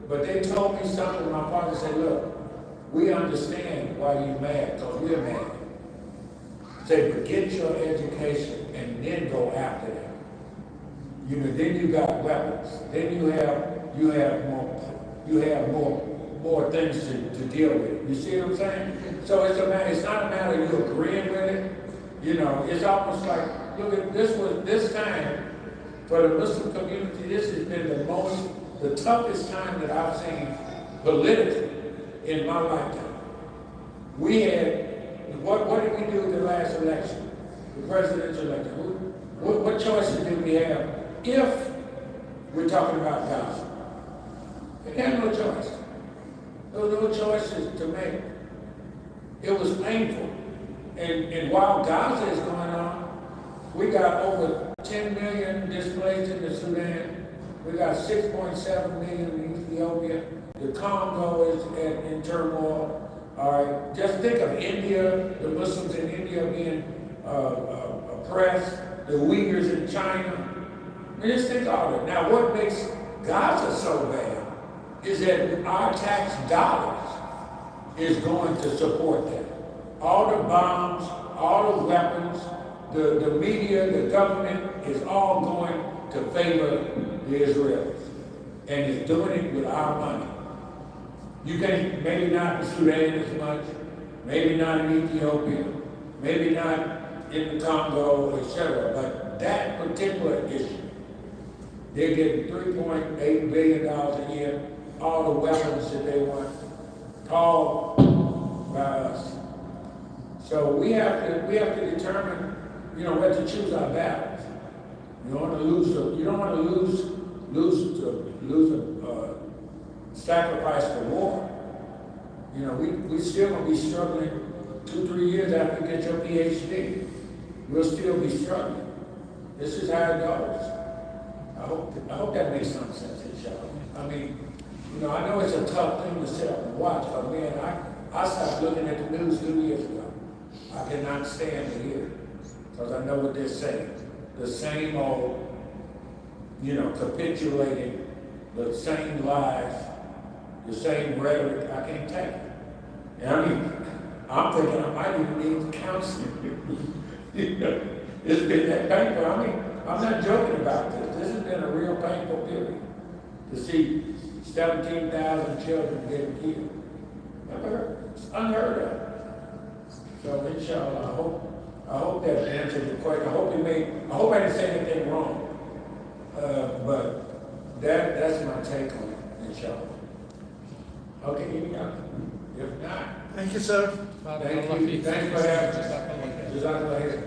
but they told me something. My father said, look, we understand why you're mad, because we're mad. Say, but get your education and then go after them. You know, then you got weapons. Then you have more things to deal with. You see what I'm saying? So it's not a matter of you agreeing with it. You know, it's almost like, look at this time for the Muslim community, this has been the toughest time that I've seen politically in my lifetime. We had, what did we do in the last election? The presidential election. What choices did we have if we're talking about Gaza? We had no choice. There were no choices to make. It was painful. And while Gaza is going on, we got over 10 million displaced in the Sudan. We got 6.7 million in Ethiopia. The Congo is in turmoil. All right, just think of India, the Muslims in India being oppressed, the Uyghurs in China. I mean, just think of it. Now, what makes Gaza so bad is that our tax dollars is going to support that. All the bombs, all the weapons, the media, the government is all going to favor the Israelis. And it's doing it with our money. You can, maybe not in Sudan as much, maybe not in Ethiopia, maybe not in the Congo, etc. But that particular issue, they're getting $3.8 billion a year, all the weapons that they want, all by us. So we have to determine, you know, where to choose our battles. You don't want to sacrifice for war. You know, we still gonna be struggling 2-3 years after you get your PhD. We'll still be struggling. This is how it goes. I hope that makes some sense, inshallah. I mean, you know, I know it's a tough thing to sit up and watch, but man, I stopped looking at the news 2 years ago. I cannot stand to hear because I know what they're saying. The same old, you know, capitulating, the same lies, the same rhetoric. I can't take it. And I mean, I'm thinking I might even need counseling. You know, it's been that painful. I mean, I'm not joking about this. This has been a real painful period to see 17,000 children getting killed. Never heard. It's unheard of. So inshallah, I hope that answered the question. I hope I didn't say anything wrong. But that's my take on it, inshallah. Okay, any other? If not, Thank you, sir. thank you. Thanks for having us. Jazakallah khair.